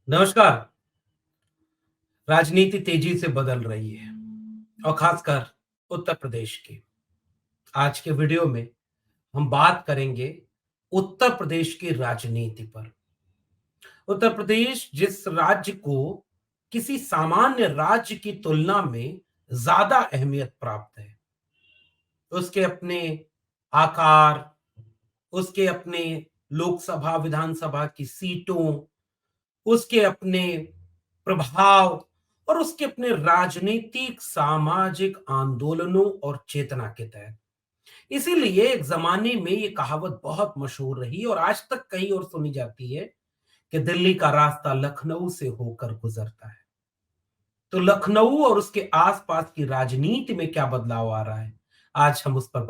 नमस्कार। राजनीति तेजी से बदल रही है और खासकर उत्तर प्रदेश की। आज के वीडियो में हम बात करेंगे उत्तर प्रदेश की राजनीति पर। उत्तर प्रदेश जिस राज्य को किसी सामान्य राज्य की तुलना में ज्यादा अहमियत प्राप्त है, उसके अपने आकार, उसके अपने लोकसभा विधानसभा की सीटों, उसके अपने प्रभाव और उसके अपने राजनीतिक सामाजिक आंदोलनों और चेतना के तहत। इसीलिए एक जमाने में ये कहावत बहुत मशहूर रही और आज तक कई और सुनी जाती है कि दिल्ली का रास्ता लखनऊ से होकर गुजरता है। तो लखनऊ और उसके आसपास की राजनीति में क्या बदलाव आ रहा है, आज हम उस पर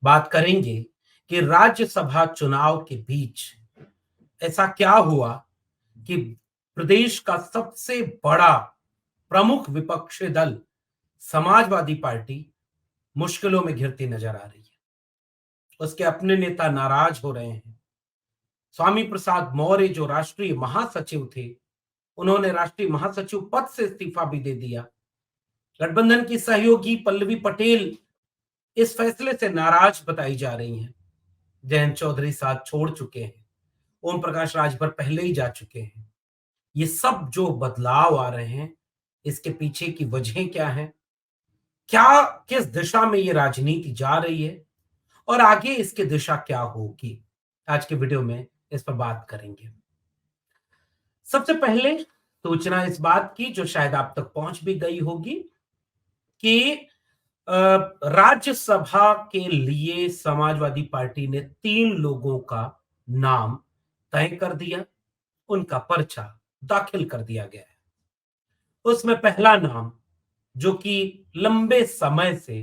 बात करेंगे कि राज्यसभा चुनाव के बीच ऐसा क्या हुआ कि प्रदेश का सबसे बड़ा प्रमुख विपक्षी दल समाजवादी पार्टी मुश्किलों में घिरती नजर आ रही है। उसके अपने नेता नाराज हो रहे हैं। स्वामी प्रसाद मौर्य जो राष्ट्रीय महासचिव थे, उन्होंने राष्ट्रीय महासचिव पद से इस्तीफा भी दे दिया। गठबंधन की सहयोगी पल्लवी पटेल इस फैसले से नाराज बताई जा रही हैं। जयंत चौधरी साथ छोड़ चुके हैं। ओम प्रकाश राजभर पहले ही जा चुके हैं। ये सब जो बदलाव आ रहे हैं, इसके पीछे की वजहें क्या हैं? क्या किस दिशा में ये राजनीति जा रही है और आगे इसकी दिशा क्या होगी? आज के वीडियो में इस पर बात करेंगे। सबसे पहले सूचना इस बात की जो शायद आप तक पहुंच भी गई होगी कि राज्यसभा के लिए समाजवादी पार्टी ने 3 लोगों का नाम तय कर दिया, उनका पर्चा दाखिल कर दिया गया है। उसमें पहला नाम जो कि लंबे समय से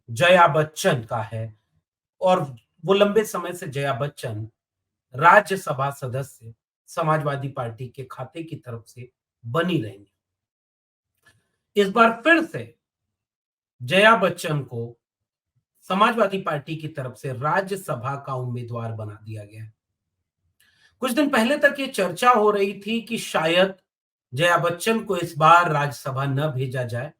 जया बच्चन का है और वो लंबे समय से जया बच्चन राज्यसभा सदस्य समाजवादी पार्टी के खाते की तरफ से बनी रहेंगी। इस बार फिर से जया बच्चन को समाजवादी पार्टी की तरफ से राज्यसभा का उम्मीदवार बना दिया गया है। कुछ दिन पहले तक ये चर्चा हो रही थी कि शायद जया बच्चन को इस बार राज्यसभा न भेजा जाए।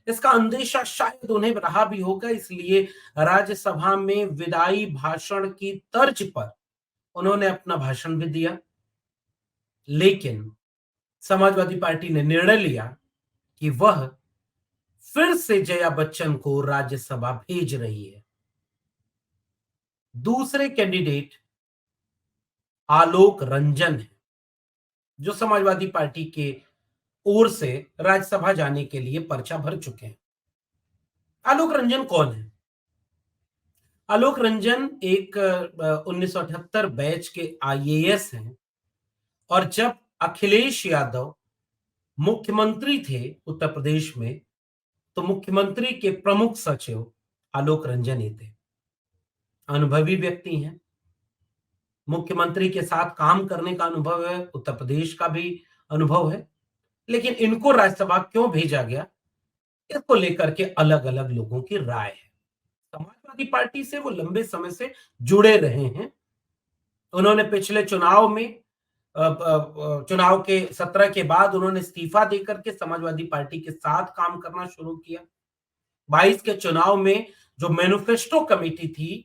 इसका अंदेशा शायद उन्हें रहा भी होगा, इसलिए राज्यसभा में विदाई भाषण की तर्ज पर उन्होंने अपना भाषण भी दिया। लेकिन समाजवादी पार्टी ने निर्णय लिया कि वह फिर से जया बच्चन को राज्यसभा भेज रही है। दूसरे कैंडिडेट आलोक रंजन है, जो समाजवादी पार्टी के ओर से राज्यसभा जाने के लिए पर्चा भर चुके हैं। आलोक रंजन कौन है? आलोक रंजन एक 1978 बैच के आईएएस हैं और जब अखिलेश यादव मुख्यमंत्री थे उत्तर प्रदेश में, तो मुख्यमंत्री के प्रमुख सचिव आलोक रंजन ही थे। अनुभवी व्यक्ति हैं। मुख्यमंत्री के साथ काम करने का अनुभव है, उत्तर प्रदेश का भी अनुभव है। लेकिन इनको राज्यसभा क्यों भेजा गया, इसको लेकर के अलग-अलग लोगों की राय है। समाजवादी पार्टी से वो लंबे समय से जुड़े रहे हैं। उन्होंने पिछले चुनाव में चुनाव के सत्र के बाद उन्होंने इस्तीफा देकर के समाजवादी पार्टी के साथ काम करना शुरू किया। 22 के चुनाव में जो मैनिफेस्टो कमेटी थी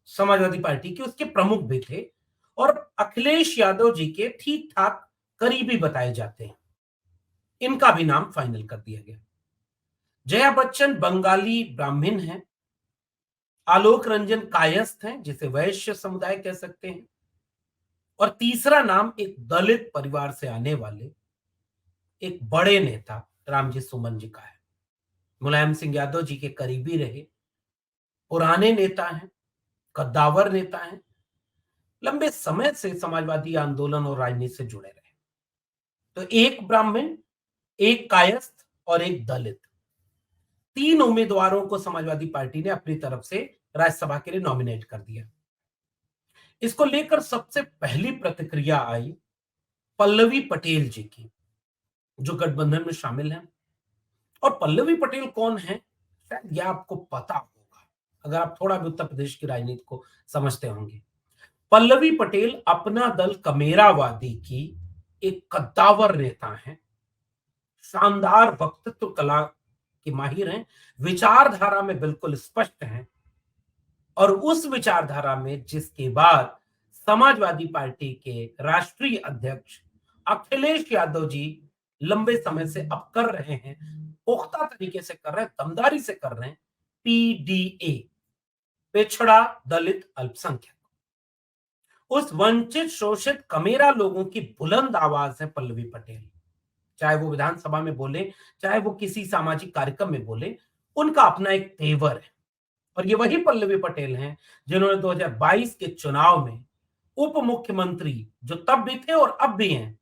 समाजवादी पार्टी की, उसके प्रमुख भी थे और अखिलेश यादव जी के ठीक-ठाक करीबी बताए जाते हैं। इनका भी नाम फाइनल कर दिया गया। जया बच्चन बंगाली ब्राह्मण हैं। आलोक रंजन कायस्थ हैं, जिसे वैश्य समुदाय कह सकते हैं। और तीसरा नाम एक दलित परिवार से आने वाले एक बड़े नेता रामजी सुमन जी का है। मुलायम सिंह यादव जी के करीबी रहे, पुराने नेता हैं, कद्दावर नेता हैं, लंबे समय से समाजवादी आंदोलन और राजनीति से जुड़े रहे। तो एक ब्राह्मण, एक कायस्थ और एक दलित, 3 उम्मीदवारों को समाजवादी पार्टी ने अपनी तरफ से राज्यसभा के लिए नॉमिनेट कर दिया। इसको लेकर सबसे पहली प्रतिक्रिया आई पल्लवी पटेल जी की, जो गठबंधन में शामिल हैं। और पल्लवी पटेल कौन है, शायद यह आपको पता होगा अगर आप थोड़ा भी उत्तर प्रदेश की राजनीति को समझते होंगे। पल्लवी पटेल अपना दल कमेरावादी की एक कद्दावर नेता हैं, शानदार वक्तृत्व कला की माहिर हैं, विचारधारा में बिल्कुल स्पष्ट हैं और उस विचारधारा में जिसके बाद समाजवादी पार्टी के राष्ट्रीय अध्यक्ष अखिलेश यादव जी लंबे समय से अब कर रहे हैं, पुख्ता तरीके से कर रहे हैं, दमदारी से कर रहे हैं, पीडीए, पिछड़ा दलित अल्पसंख्यक। उस वंचित शोषित कमेरा लोगों की बुलंद आवाज है पल्लवी पटेल। चाहे वो विधानसभा में बोले, चाहे वो किसी सामाजिक कार्यक्रम में बोले, उनका अपना एक तेवर है। और ये वही पल्लवी पटेल हैं जिन्होंने 2022 के चुनाव में उप मुख्यमंत्री जो तब भी थे और अब भी हैं,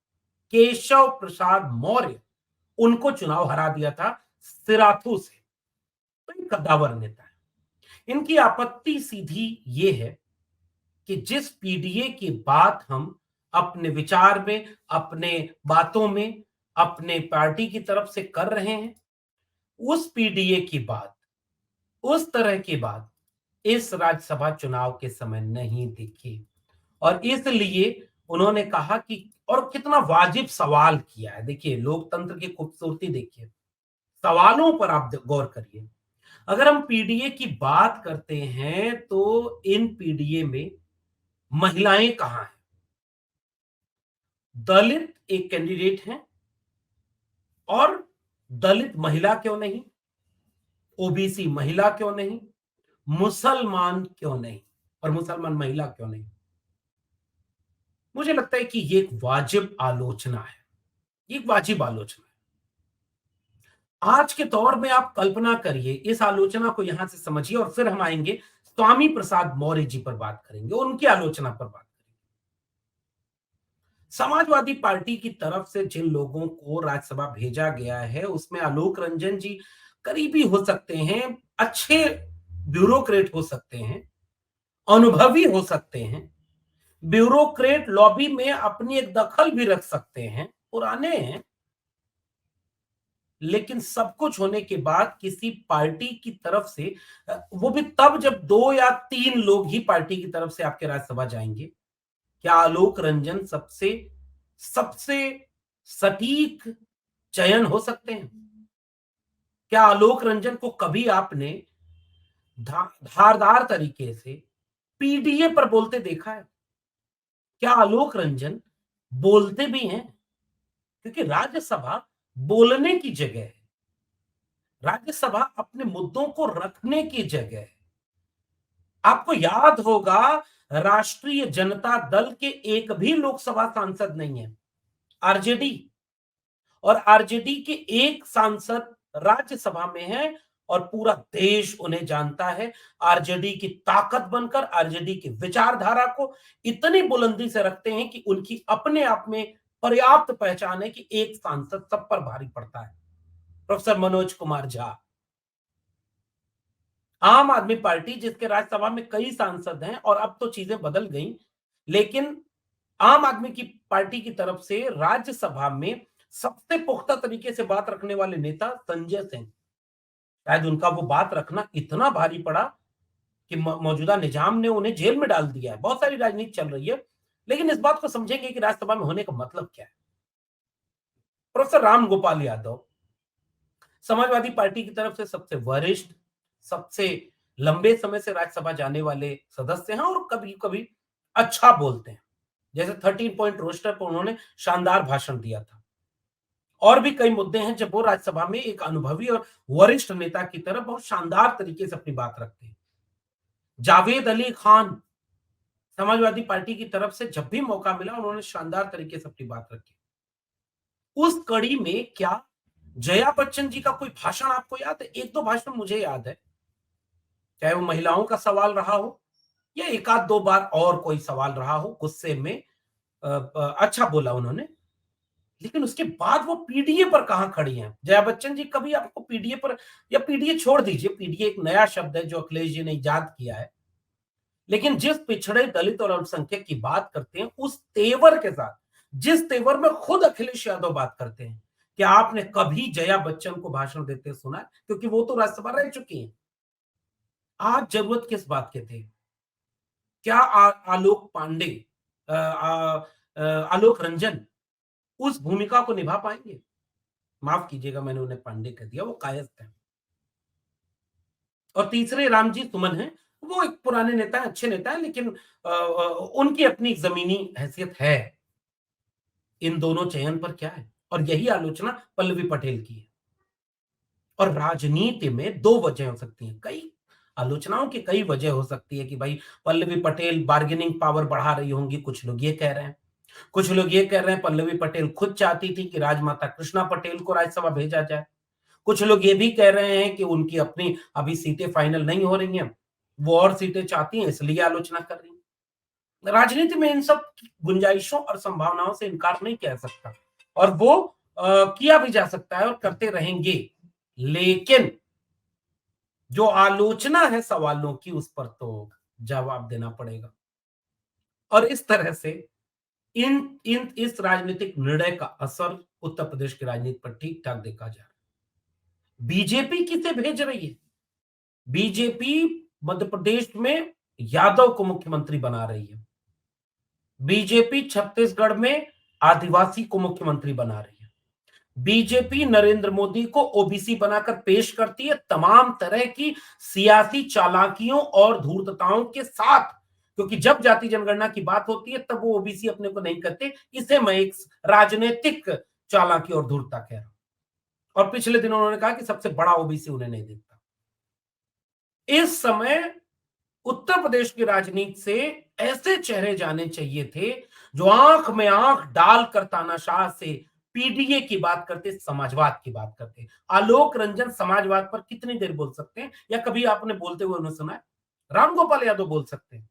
केशव प्रसाद मौर्य, उनको चुनाव हरा दिया था सिराथू से। तो ये कद्दावर नेता है। इनकी आपत्ति सीधी ये है कि जिस पीडीए की बात हम अपने विचार में, अपने बातों में, अपने पार्टी की तरफ से कर रहे हैं, उस पीडीए की बात, उस तरह की बात इस राज्यसभा चुनाव के समय नहीं दिखी। और इसलिए उन्होंने कहा कि और कितना वाजिब सवाल किया है। देखिए, लोकतंत्र की खूबसूरती देखिए, सवालों पर आप गौर करिए। अगर हम पीडीए की बात करते हैं तो इन पीडीए में महिलाएं कहाँ हैं? दलित एक कैंडिडेट हैं और दलित महिला क्यों नहीं, ओबीसी महिला क्यों नहीं, मुसलमान क्यों नहीं, और मुसलमान महिला क्यों नहीं? मुझे लगता है कि ये एक वाजिब आलोचना है, ये एक वाजिब आलोचना है। आज के दौर में आप कल्पना करिए, इस आलोचना को यहां से समझिए और फिर हम आएंगे स्वामी प्रसाद मौर्य जी पर बात करेंगे, उनकी आलोचना पर बात करेंगे। समाजवादी पार्टी की तरफ से जिन लोगों को राज्यसभा भेजा गया है उसमें आलोक रंजन जी करीबी हो सकते हैं, अच्छे ब्यूरोक्रेट हो सकते हैं, अनुभवी हो सकते हैं, ब्यूरोक्रेट लॉबी में अपनी एक दखल भी रख सकते हैं, पुराने हैं। लेकिन सब कुछ होने के बाद किसी पार्टी की तरफ से वो भी तब जब 2 या 3 लोग ही पार्टी की तरफ से आपके राज्यसभा जाएंगे। क्या आलोक रंजन सबसे सबसे सटीक चयन हो सकते हैं? क्या आलोक रंजन को कभी आपने धारदार तरीके से पीडीए पर बोलते देखा है? क्या आलोक रंजन बोलते भी हैं? क्योंकि राज्यसभा बोलने की जगह है। राज्यसभा अपने मुद्दों को रखने की जगह है। आपको याद होगा, राष्ट्रीय जनता दल के एक भी लोकसभा सांसद नहीं है, आरजेडी, और आरजेडी के एक सांसद राज्यसभा में है और पूरा देश उन्हें जानता है आरजेडी की ताकत बनकर, आरजेडी की विचारधारा को इतनी बुलंदी से रखते हैं कि उनकी अपने आप में पर्याप्त पहचान है कि एक सांसद सब पर भारी पड़ता है, प्रोफेसर मनोज कुमार झा। आम आदमी पार्टी जिसके राज्यसभा में कई सांसद हैं और अब तो चीजें बदल गई, लेकिन आम आदमी की पार्टी की तरफ से राज्यसभा में सबसे पुख्ता तरीके से बात रखने वाले नेता संजय सिंह। शायद उनका वो बात रखना इतना भारी पड़ा कि मौजूदा निजाम ने उन्हें जेल में डाल दिया है। बहुत सारी राजनीति चल रही है, लेकिन इस बात को समझेंगे कि राज्यसभा में होने का मतलब क्या है। प्रोफेसर राम गोपाल यादव समाजवादी पार्टी की तरफ से सबसे वरिष्ठ, सबसे लंबे समय से राज्यसभा जाने वाले सदस्य हैं और कभी-कभी अच्छा बोलते हैं। जैसे 13 पॉइंट रोस्टर पर उन्होंने शानदार भाषण दिया था। और भी कई मुद्दे हैं जब वो राज्यसभा में एक अनुभवी और वरिष्ठ नेता की तरह बहुत शानदार तरीके से अपनी बात रखते हैं। जावेद अली खान समाजवादी पार्टी की तरफ से जब भी मौका मिला उन्होंने शानदार तरीके से अपनी बात रखी। उस कड़ी में क्या जया बच्चन जी का कोई भाषण आपको याद है? 1-2 भाषण मुझे याद है। चाहे वो महिलाओं का सवाल रहा हो या एक आध 2 बार और कोई सवाल रहा हो गुस्से में, अच्छा बोला उन्होंने। लेकिन उसके बाद वो पीडीए पर कहां खड़ी हैं? जया बच्चन जी कभी आपको पीडीए पर, या पीडीए छोड़ दीजिए, पीडीए एक नया शब्द है जो अखिलेश जी ने इजाद किया है। लेकिन जिस पिछड़े दलित और अल्पसंख्यक की बात करते हैं उस तेवर के साथ, जिस तेवर में खुद अखिलेश यादव बात करते हैं, क्या आपने कभी जया बच्चन को भाषण देते सुना है? क्योंकि वो तो राज्यसभा रह चुकी हैं। आज जरूरत किस बात के थे? क्या आलोक पांडे, आलोक रंजन उस भूमिका को निभा पाएंगे? माफ कीजिएगा, मैंने उन्हें पांडे कह दिया, वो कायस्थ हैं। और तीसरे रामजी सुमन हैं, वो एक पुराने नेता हैं, अच्छे नेता हैं, लेकिन उनकी अपनी जमीनी हैसियत है। इन दोनों चयन पर क्या है? और यही आलोचना पल्लवी पटेल की है। और राजनीति में दो वजह हो सकती हैं, कई आलोचनाओं की कई वजह हो सकती है कि भाई पल्लवी पटेल बार्गेनिंग पावर बढ़ा रही होंगी, कुछ लोग ये कह रहे हैं। कुछ लोग ये कह रहे हैं पल्लवी पटेल खुद चाहती थी कि राजमाता कृष्णा पटेल को राज्यसभा भेजा जाए। कुछ लोग ये भी कह रहे हैं कि उनकी अपनी अभी सीटें फाइनल नहीं हो रही हैं, वो और सीटें चाहती हैं, इसलिए आलोचना कर रही हैं। राजनीति में इन सब गुंजाइशों और संभावनाओं से इनकार नहीं किया जा सकता, और वो किया भी जा सकता है और करते रहेंगे। लेकिन जो आलोचना है सवालों की, उस पर तो जवाब देना पड़ेगा। और इस तरह से इन इन इस राजनीतिक निर्णय का असर उत्तर प्रदेश की राजनीति पर ठीक ठाक देखा जा रहा है। बीजेपी किसे भेज रही है? बीजेपी मध्य प्रदेश में यादव को मुख्यमंत्री बना रही है। बीजेपी छत्तीसगढ़ में आदिवासी को मुख्यमंत्री बना रही है। बीजेपी नरेंद्र मोदी को ओबीसी बनाकर पेश करती है, तमाम तरह की सियासी चालाकियों और धूर्तताओं के साथ। क्योंकि जब जाति जनगणना की बात होती है तब वो ओबीसी अपने को नहीं कहते। इसे मैं एक राजनीतिक चालाकी और धूर्तता कह रहा हूं। और पिछले दिनों उन्होंने कहा कि सबसे बड़ा ओबीसी उन्हें नहीं दिखता। इस समय उत्तर प्रदेश की राजनीति से ऐसे चेहरे जाने चाहिए थे जो आंख में आंख डालकर तानाशाह से पीडीए की बात करते, समाजवाद की बात करते। आलोक रंजन समाजवाद पर कितनी देर बोल सकते हैं? या कभी आपने बोलते हुए उन्हें सुना है? रामगोपाल यादव बोल सकते हैं।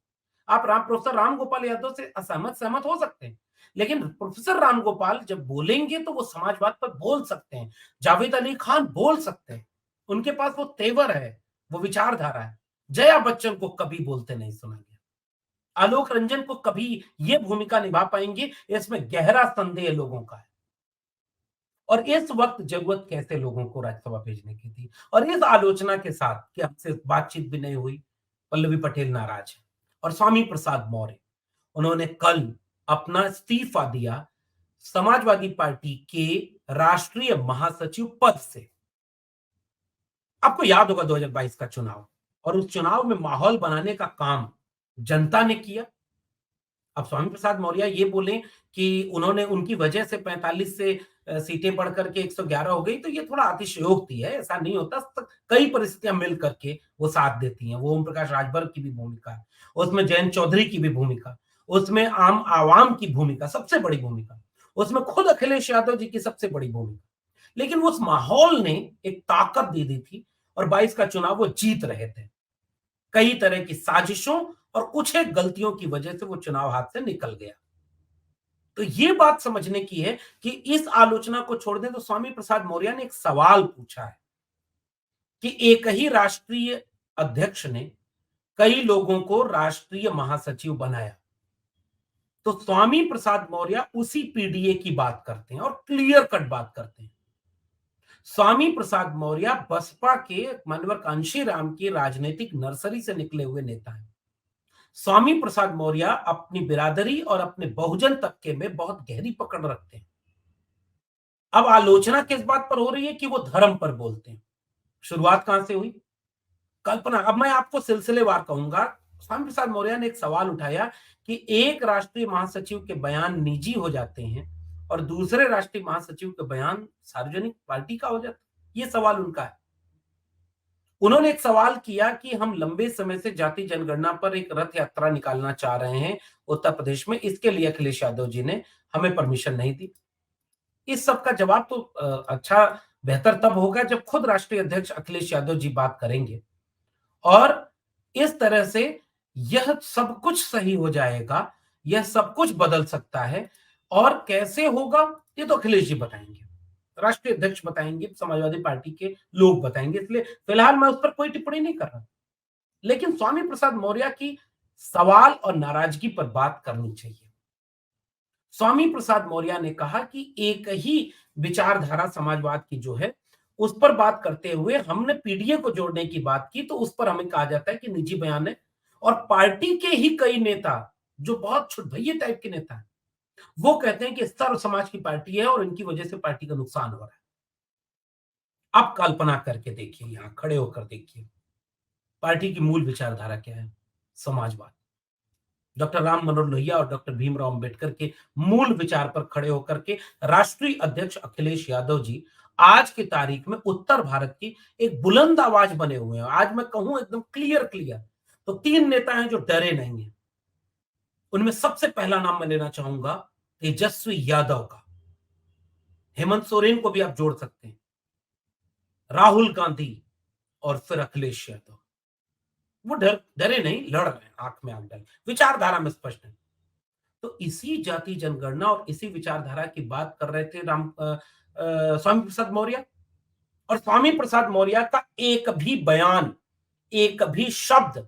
आप प्रोफेसर रामगोपाल यादव से असहमत सहमत हो सकते हैं, लेकिन प्रोफेसर रामगोपाल जब बोलेंगे तो वो समाजवाद पर बोल सकते हैं। जावेद अली खान बोल सकते हैं, उनके पास वो तेवर है, वो विचारधारा है। जया बच्चन को कभी बोलते नहीं सुना गया। आलोक रंजन को कभी ये भूमिका निभा पाएंगे, इसमें गहरा संदेह लोगों का है। और इस वक्त जरूरत कैसे लोगों को राज्यसभा भेजने की थी? और इस आलोचना के साथ कि हमसे बातचीत भी नहीं हुई, पल्लवी पटेल नाराज है। और स्वामी प्रसाद मौर्य, उन्होंने कल अपना इस्तीफा दिया समाजवादी पार्टी के राष्ट्रीय महासचिव पद से। आपको याद होगा 2022 का चुनाव, और उस चुनाव में माहौल बनाने का काम जनता ने किया। अब स्वामी प्रसाद मौर्य ये बोले कि उन्होंने उनकी वजह से 45 से सीटें बढ़ करके 111 हो गई, तो ये थोड़ा अतिशयोक्ति है, ऐसा नहीं होता। कई परिस्थितियां मिल करके वो साथ देती हैं। वो ओम प्रकाश राजभर की भी भूमिका है, उसमें जयंत चौधरी की भी भूमिका, उसमें आम आवाम की भूमिका सबसे बड़ी भूमिका, उसमें खुद अखिलेश यादव जी की सबसे बड़ी भूमिका। लेकिन उस माहौल ने एक ताकत दे दी थी, और 22 का चुनाव वो जीत रहे थे। कई तरह की साजिशों और कुछ एक गलतियों की वजह से वो चुनाव हाथ से निकल गया। तो ये बात समझने की है कि इस आलोचना को छोड़ दें तो स्वामी प्रसाद मौर्य ने एक सवाल पूछा है कि एक ही राष्ट्रीय अध्यक्ष ने कई लोगों को राष्ट्रीय महासचिव बनाया। तो स्वामी प्रसाद मौर्य उसी पीडीए की बात करते हैं और क्लियर कट बात करते हैं। स्वामी प्रसाद मौर्य बसपा के मान्यवर कांशीराम की राजनीतिक नर्सरी से निकले हुए नेता हैं। स्वामी प्रसाद मौर्य अपनी बिरादरी और अपने बहुजन तबके में बहुत गहरी पकड़ रखते हैं। अब आलोचना किस बात पर हो रही है कि वो धर्म पर बोलते हैं। शुरुआत कहां से हुई? कल्पना, अब मैं आपको सिलसिलेवार कहूंगा। स्वामी प्रसाद मौर्य ने एक सवाल उठाया कि एक राष्ट्रीय महासचिव के बयान निजी हो जाते हैं और दूसरे राष्ट्रीय महासचिव के बयान सार्वजनिक पार्टी का हो जाता है। ये सवाल उनका है। उन्होंने एक सवाल किया कि हम लंबे समय से जाति जनगणना पर एक रथ यात्रा निकालना चाह रहे हैं उत्तर प्रदेश में, इसके लिए अखिलेश यादव जी ने हमें परमिशन नहीं दी। इस सब का जवाब तो अच्छा बेहतर तब होगा जब खुद राष्ट्रीय अध्यक्ष अखिलेश यादव जी बात करेंगे, और इस तरह से यह सब कुछ सही हो जाएगा, यह सब कुछ बदल सकता है। और कैसे होगा ये तो अखिलेश जी बताएंगे, राष्ट्रीय अध्यक्ष बताएंगे, समाजवादी पार्टी के लोग बताएंगे। इसलिए फिलहाल मैं उस पर कोई टिप्पणी नहीं कर रहा। लेकिन स्वामी प्रसाद मौर्य की सवाल और नाराजगी पर बात करनी चाहिए। स्वामी प्रसाद मौर्य ने कहा कि एक ही विचारधारा समाजवाद की जो है उस पर बात करते हुए हमने पीडीए को जोड़ने की बात की, तो उस पर हमें कहा जाता है कि निजी बयान है। और पार्टी के ही कई नेता जो बहुत छुटभैये टाइप के नेता हैं, वो कहते हैं कि सर्व समाज की पार्टी है और इनकी वजह से पार्टी का नुकसान हो रहा है। आप कल्पना करके देखिए, यहां खड़े होकर देखिए, पार्टी की मूल विचारधारा क्या है? समाजवाद। डॉक्टर राम मनोहर लोहिया और डॉक्टर भीमराव अंबेडकर के मूल विचार पर खड़े होकर के राष्ट्रीय अध्यक्ष अखिलेश यादव जी आज की तारीख में उत्तर भारत की एक बुलंद आवाज बने हुए हैं। आज मैं कहूं एकदम क्लियर क्लियर, तो तीन नेता हैं जो डरे नहीं है। उनमें सबसे पहला नाम मैं लेना चाहूंगा तेजस्वी यादव का। हेमंत सोरेन को भी आप जोड़ सकते हैं, राहुल गांधी और फिर अखिलेश यादव। वो डरे नहीं, लड़ रहे हैं, आंख में आंख डाल, विचारधारा में स्पष्ट है। तो इसी जाति जनगणना और इसी विचारधारा की बात कर रहे थे स्वामी प्रसाद मौर्य। और स्वामी प्रसाद मौर्य का एक भी बयान, एक भी शब्द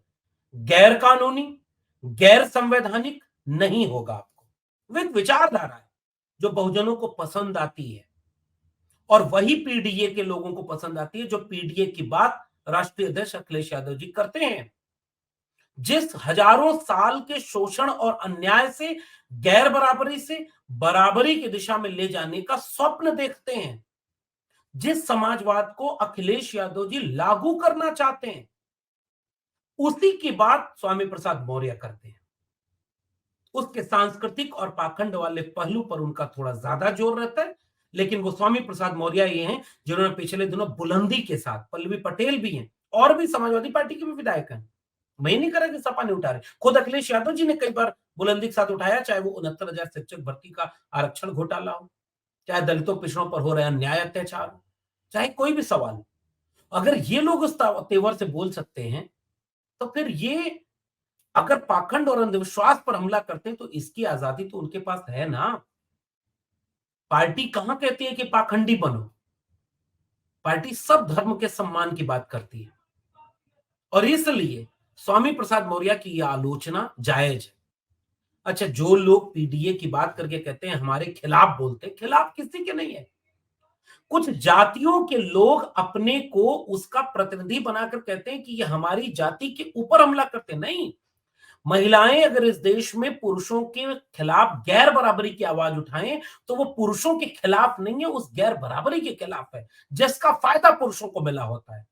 गैर कानूनी, गैर संवैधानिक नहीं होगा। आपको वो एक विचारधारा है जो बहुजनों को पसंद आती है, और वही पीडीए के लोगों को पसंद आती है जो पीडीए की बात राष्ट्रीय अध्यक्ष अखिलेश यादव जी करते हैं। जिस हजारों साल के शोषण और अन्याय से, गैर बराबरी से बराबरी की दिशा में ले जाने का स्वप्न देखते हैं, जिस समाजवाद को अखिलेश यादव जी लागू करना चाहते हैं, उसी की बात स्वामी प्रसाद मौर्य करते हैं। उसके सांस्कृतिक और पाखंड वाले पहलू पर उनका थोड़ा ज्यादा जोर रहता है, लेकिन वो स्वामी प्रसाद मौर्य ये हैं जिन्होंने पिछले दिनों बुलंदी के साथ, पल्लवी पटेल भी हैं और भी समाजवादी पार्टी के भी विधायक हैं, मैं नहीं करा कि सपा नहीं उठा रहे, खुद अखिलेश यादव जी ने कई बार बुलंदी के साथ उठाया, चाहे वो 69,000 शिक्षक भर्ती का आरक्षण घोटाला हो, चाहे दलितों पिछड़ों पर हो रहे अन्याय अत्याचार हो, चाहे कोई भी सवाल हो। अगर ये लोग उस तेवर से बोल सकते हैं, तो फिर ये अगर पाखंड और अंधविश्वास पर हमला करते हैं तो इसकी आजादी तो उनके पास है ना। पार्टी कहां कहती है कि पाखंडी बनो, पार्टी सब धर्म के सम्मान की बात करती है, और इसलिए स्वामी प्रसाद मौर्य की यह आलोचना जायज है। अच्छा, जो लोग पीडीए की बात करके कहते हैं हमारे खिलाफ बोलते हैं, खिलाफ किसी के नहीं है। कुछ जातियों के लोग अपने को उसका प्रतिनिधि बनाकर कहते हैं कि ये हमारी जाति के ऊपर हमला करते हैं। नहीं, महिलाएं अगर इस देश में पुरुषों के खिलाफ गैर बराबरी की आवाज उठाएं, तो वो पुरुषों के खिलाफ नहीं है, उस गैर बराबरी के खिलाफ है जिसका फायदा पुरुषों को मिला होता है।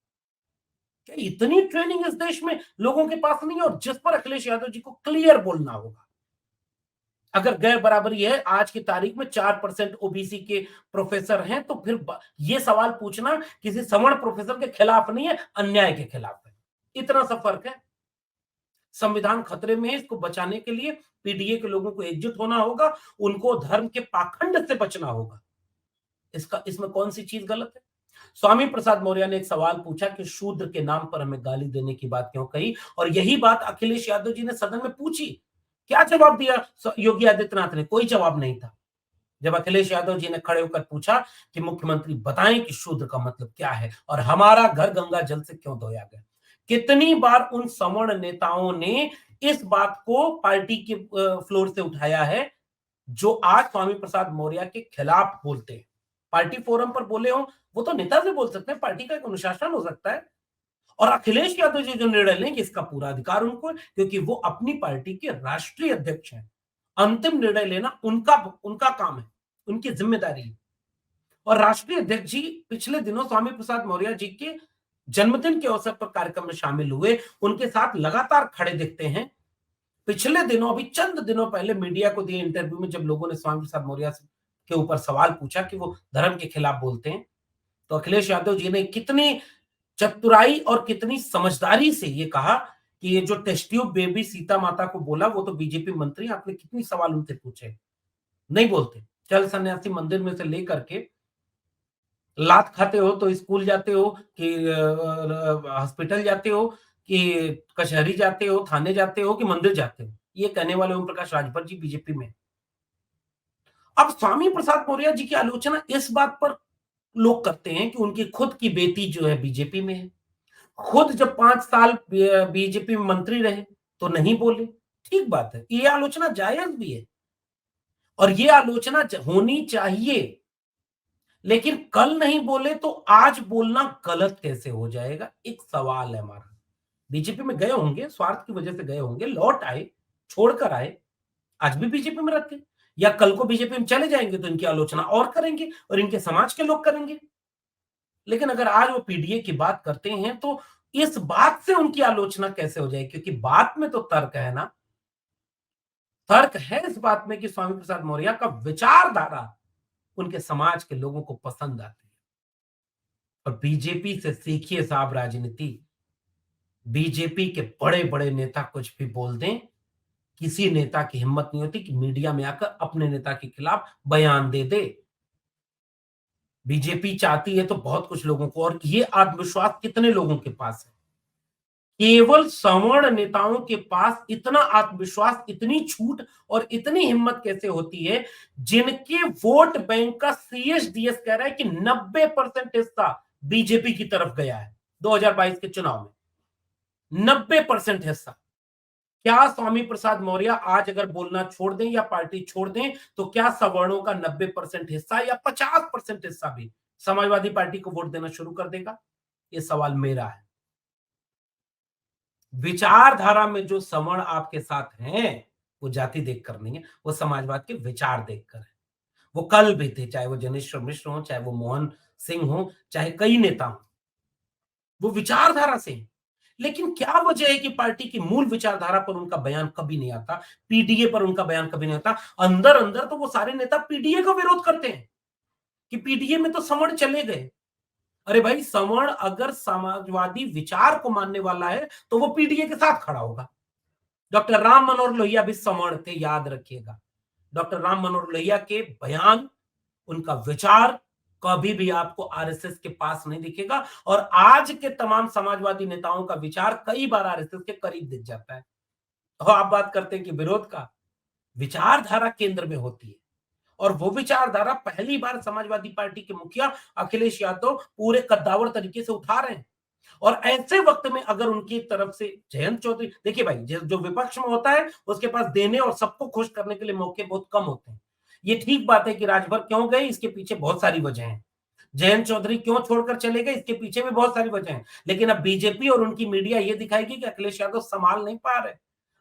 क्या इतनी ट्रेनिंग इस देश में लोगों के पास नहीं है? और जिस पर अखिलेश यादव जी को क्लियर बोलना होगा, अगर गैर बराबरी है, आज की तारीख में 4% ओबीसी के प्रोफेसर हैं, तो फिर ये सवाल पूछना किसी सवर्ण प्रोफेसर के खिलाफ नहीं है, अन्याय के खिलाफ है। इतना सा फर्क है। संविधान खतरे में है, इसको बचाने के लिए पीडीए के लोगों को एकजुट होना होगा, उनको धर्म के पाखंड से बचना होगा। इसमें कौन सी चीज गलत है? स्वामी प्रसाद मौर्य ने एक सवाल पूछा कि शूद्र के नाम पर हमें गाली देने की बात क्यों कही, और यही बात अखिलेश यादव जी ने सदन में पूछी। क्या जवाब दिया योगी आदित्यनाथ ने? कोई जवाब नहीं था। जब अखिलेश यादव जी ने खड़े होकर पूछा कि मुख्यमंत्री बताएं कि शूद्र का मतलब क्या है और हमारा घर गंगा जल से क्यों धोया गया, कितनी बार उन सवर्ण नेताओं ने इस बात को पार्टी के फ्लोर से उठाया है, जो आज स्वामी प्रसाद मौर्य के खिलाफ बोलते हैं। पार्टी फोरम पर बोले हो, वो तो नेता से बोल सकते हैं, पार्टी का एक अनुशासन हो सकता है। और अखिलेश यादव जी जो निर्णय लेंगे इसका पूरा अधिकार उनको है, क्योंकि वो अपनी पार्टी के राष्ट्रीय अध्यक्ष हैं। अंतिम निर्णय लेना उनका उनका काम है, उनकी जिम्मेदारी है। और राष्ट्रीय अध्यक्ष जी पिछले दिनों स्वामी प्रसाद मौर्य जी के जन्मदिन के अवसर पर कार्यक्रम में शामिल हुए, उनके साथ लगातार खड़े दिखते हैं। पिछले दिनों, अभी चंद दिनों पहले मीडिया को दिए इंटरव्यू में जब लोगों ने स्वामी प्रसाद मौर्य के ऊपर सवाल पूछा कि वो धर्म के खिलाफ बोलते हैं, तो अखिलेश यादव जी ने कितनी चतुराई और कितनी समझदारी से ये कहा कि ये जो टेस्ट ट्यूब बेबी सीता माता को बोला, वो तो बीजेपी मंत्री, आपने कितनी सवाल उनसे पूछे? नहीं बोलते। चल सन्यासी मंदिर में से लेकर के लात खाते हो तो स्कूल जाते हो कि हॉस्पिटल जाते हो कि कचहरी जाते हो, थाने जाते हो कि मंदिर जाते हो? ये कहने वाले ओम प्रकाश राजभर जी बीजेपी में। अब स्वामी प्रसाद मौर्य जी की आलोचना इस बात पर लोग करते हैं कि उनकी खुद की बेटी जो है बीजेपी में है। खुद जब 5 साल बीजेपी में मंत्री रहे तो नहीं बोले, ठीक बात है, ये आलोचना जायज भी है और ये आलोचना होनी चाहिए। लेकिन कल नहीं बोले तो आज बोलना गलत कैसे हो जाएगा? एक सवाल है हमारा, बीजेपी में गए होंगे, स्वार्थ की वजह से गए होंगे, लौट आए, छोड़कर आए, आज भी बीजेपी में रहते हैं, या कल को बीजेपी में चले जाएंगे तो इनकी आलोचना और करेंगे और इनके समाज के लोग करेंगे। लेकिन अगर आज वो पीडीए की बात करते हैं तो इस बात से उनकी आलोचना कैसे हो जाए, क्योंकि बात में तो तर्क है ना। तर्क है इस बात में कि स्वामी प्रसाद मौर्य का विचारधारा उनके समाज के लोगों को पसंद आती है। और बीजेपी से सीखिए साहब राजनीति। बीजेपी के बड़े बड़े नेता कुछ भी बोल दें, किसी नेता की हिम्मत नहीं होती कि मीडिया में आकर अपने नेता के खिलाफ बयान दे दे। बीजेपी चाहती है तो बहुत कुछ लोगों को, और ये आत्मविश्वास कितने लोगों के पास है। केवल सवर्ण नेताओं के पास इतना आत्मविश्वास, इतनी छूट और इतनी हिम्मत कैसे होती है, जिनके वोट बैंक का सीएसडीएस कह रहा है कि 90% हिस्सा बीजेपी की तरफ गया है 2022 के चुनाव में। 90% हिस्सा। क्या स्वामी प्रसाद मौर्य आज अगर बोलना छोड़ दें या पार्टी छोड़ दें तो क्या सवर्णों का 90% हिस्सा या 50% हिस्सा भी समाजवादी पार्टी को वोट देना शुरू कर देगा? ये सवाल मेरा है। विचारधारा में जो सवर्ण आपके साथ हैं, वो जाति देखकर नहीं है, वो समाजवाद के विचार देखकर है। वो कल भी थे, चाहे वो जनेश्वर मिश्र हो, चाहे वो मोहन सिंह हो, चाहे कई नेता हो, वो विचारधारा से हैं। लेकिन क्या वजह है कि पार्टी की मूल विचारधारा पर उनका बयान कभी नहीं आता, पीडीए पर उनका बयान कभी नहीं आता। अंदर अंदर तो वो सारे नेता पीडीए का विरोध करते हैं कि पीडीए में तो सवर्ण चले गए। अरे भाई, सवर्ण अगर समाजवादी विचार को मानने वाला है तो वो पीडीए के साथ खड़ा होगा। डॉक्टर राम मनोहर लोहिया भी सवर्ण थे, याद रखिएगा। डॉक्टर राम मनोहर लोहिया के बयान, उनका विचार कभी भी आपको आरएसएस के पास नहीं दिखेगा, और आज के तमाम समाजवादी नेताओं का विचार कई बार आरएसएस के करीब दिख जाता है। और आप बात करते हैं कि विरोध का, विचारधारा केंद्र में होती है, और वो विचारधारा पहली बार समाजवादी पार्टी के मुखिया अखिलेश यादव पूरे कद्दावर तरीके से उठा रहे हैं। और ऐसे वक्त में अगर उनकी तरफ से जयंत चौधरी, देखिए भाई, जो विपक्ष में होता है उसके पास देने और सबको खुश करने के लिए मौके बहुत कम होते हैं। ये ठीक बात है कि राजभर क्यों गए, इसके पीछे बहुत सारी वजह है। जयंत चौधरी क्यों छोड़कर चले गए, इसके पीछे भी बहुत सारी वजह है। लेकिन अब बीजेपी और उनकी मीडिया ये दिखाएगी कि अखिलेश यादव संभाल नहीं पा रहे,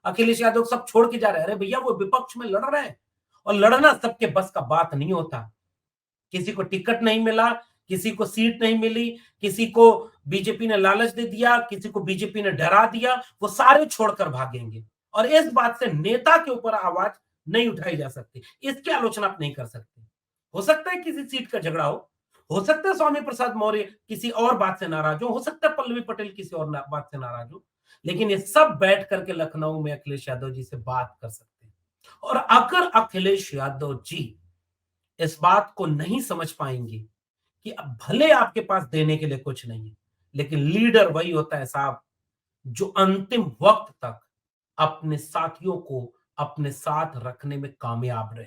अखिलेश यादव सब छोड़ के जा रहे हैं। अरे भैया, वो विपक्ष में लड़ रहे हैं, और लड़ना सबके बस का बात नहीं होता। किसी को टिकट नहीं मिला, किसी को सीट नहीं मिली, किसी को बीजेपी ने लालच दे दिया, किसी को बीजेपी ने डरा दिया, वो सारे छोड़कर भागेंगे। और इस बात से नेता के ऊपर आवाज नहीं उठाई जा सकती, इसकी आलोचना आप नहीं कर सकते। हो सकता है किसी सीट का झगड़ा हो सकता है स्वामी प्रसाद मौर्य किसी और बात से नाराज हो सकता है पल्लवी पटेल किसी और बात से नाराज हो, लेकिन ये सब बैठ करके लखनऊ में अखिलेश यादव जी से बात कर सकते हैं। और अगर अखिलेश यादव जी इस बात को नहीं समझ पाएंगे कि अब भले आपके पास देने के लिए कुछ नहीं है, लेकिन लीडर वही होता है साहब जो अंतिम वक्त तक अपने साथियों को अपने साथ रखने में कामयाब रहे,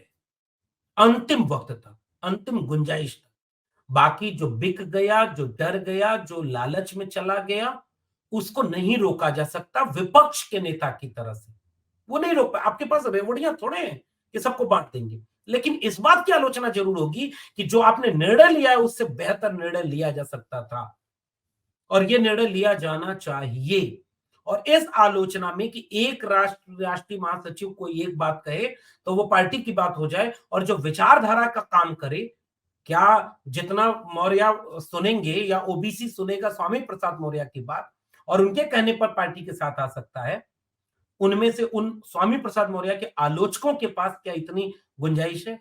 अंतिम वक्त तक, अंतिम गुंजाइश तक। बाकी जो बिक गया, जो डर गया, जो लालच में चला गया, उसको नहीं रोका जा सकता विपक्ष के नेता की तरह से। वो नहीं रोक पाए। आपके पास रेवड़ियां थोड़े हैं कि सबको बांट देंगे, लेकिन इस बात की आलोचना जरूर होगी कि जो आपने निर्णय लिया है उससे बेहतर निर्णय लिया जा सकता था, और ये निर्णय लिया जाना चाहिए। और इस आलोचना में कि एक राष्ट्रीय महासचिव कोई एक बात कहे तो वो पार्टी की बात हो जाए, और जो विचारधारा का काम करे, क्या जितना मौर्य सुनेंगे या ओबीसी सुनेगा स्वामी प्रसाद मौर्य की बात और उनके कहने पर पार्टी के साथ आ सकता है, उनमें से उन स्वामी प्रसाद मौर्य के आलोचकों के पास क्या इतनी गुंजाइश है?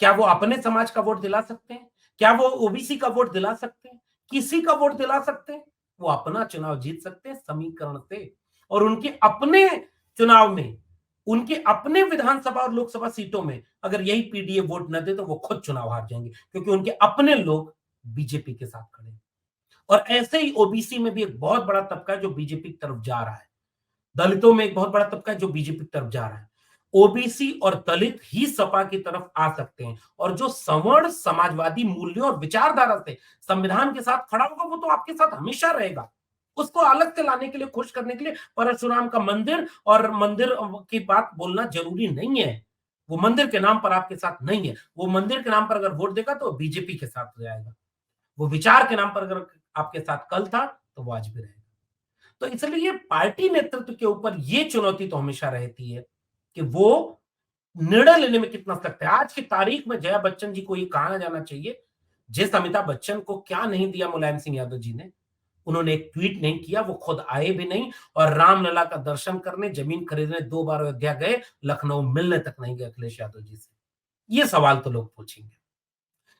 क्या वो अपने समाज का वोट दिला सकते हैं? क्या वो ओबीसी का वोट दिला सकते हैं? किसी का वोट दिला सकते हैं? वो अपना चुनाव जीत सकते हैं समीकरण से, और उनके अपने चुनाव में, उनके अपने विधानसभा और लोकसभा सीटों में अगर यही पीडीए वोट न दे तो वो खुद चुनाव हार जाएंगे, क्योंकि उनके अपने लोग बीजेपी के साथ खड़े हैं। और ऐसे ही ओबीसी में भी एक बहुत बड़ा तबका है जो बीजेपी की तरफ जा रहा है। दलितों में एक बहुत बड़ा तबका है जो बीजेपी की तरफ जा रहा है। ओबीसी और दलित ही सपा की तरफ आ सकते हैं, और जो सवर्ण समाजवादी मूल्यों और विचारधारा से संविधान के साथ खड़ा होगा वो तो आपके साथ हमेशा रहेगा। उसको अलग से लाने के लिए, खुश करने के लिए परशुराम का मंदिर और मंदिर की बात बोलना जरूरी नहीं है। वो मंदिर के नाम पर आपके साथ नहीं है। वो मंदिर के नाम पर अगर वोट देगा तो बीजेपी के साथ जाएगा। वो विचार के नाम पर अगर आपके साथ कल था तो वो आज भी रहेगा। तो इसलिए पार्टी नेतृत्व के ऊपर ये चुनौती तो हमेशा रहती है कि वो निर्णय लेने में कितना सख्त है। आज की तारीख में जया बच्चन जी को ये कहा जाना चाहिए, जिस अमिताभ बच्चन को क्या नहीं दिया मुलायम सिंह यादव जी ने, उन्होंने एक ट्वीट नहीं किया, वो खुद आए भी नहीं और रामलला का दर्शन करने, जमीन खरीदने 2 बार अयोध्या गए, लखनऊ मिलने तक नहीं गए अखिलेश यादव जी से। ये सवाल तो लोग पूछेंगे।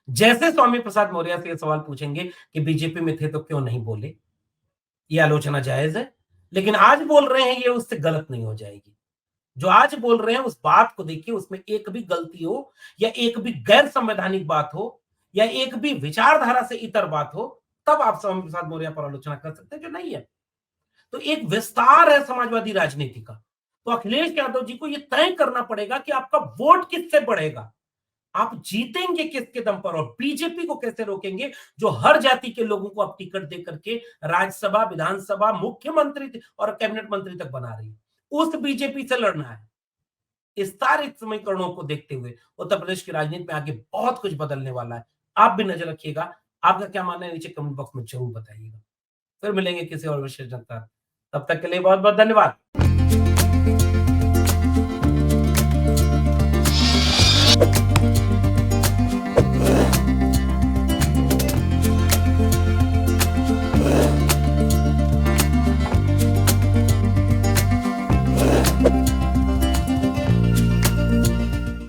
जैसे स्वामी प्रसाद मौर्य से ये सवाल पूछेंगे कि बीजेपी में थे तो क्यों नहीं बोले? ये आलोचना जायज़ है, लेकिन आज बोल रहे हैं ये उससे गलत नहीं हो जाएगी। जो आज बोल रहे हैं उस बात को देखिए, उसमें एक भी गलती हो या एक भी गैर संवैधानिक बात हो या एक भी विचारधारा से इतर बात हो, तब आप स्वामी प्रसाद मौर्य पर आलोचना कर सकते हैं, जो नहीं है। तो एक विस्तार है समाजवादी राजनीति का। तो अखिलेश यादव जी को ये तय करना पड़ेगा कि आपका वोट किससे बढ़ेगा। आप जीतेंगे किसके दम पर और बीजेपी को कैसे रोकेंगे, जो हर जाति के लोगों को अब टिकट दे करके राज्यसभा, विधानसभा, मुख्यमंत्री और कैबिनेट मंत्री तक बना रही है। उस बीजेपी से लड़ना है। इस सारे समीकरणों को देखते हुए उत्तर प्रदेश की राजनीति में आगे बहुत कुछ बदलने वाला है। आप भी नजर रखिएगा। आपका क्या मानना है नीचे कमेंट बॉक्स में जरूर बताइएगा। फिर मिलेंगे किसी और विशेष जानकार। तब तक के लिए बहुत बहुत धन्यवाद।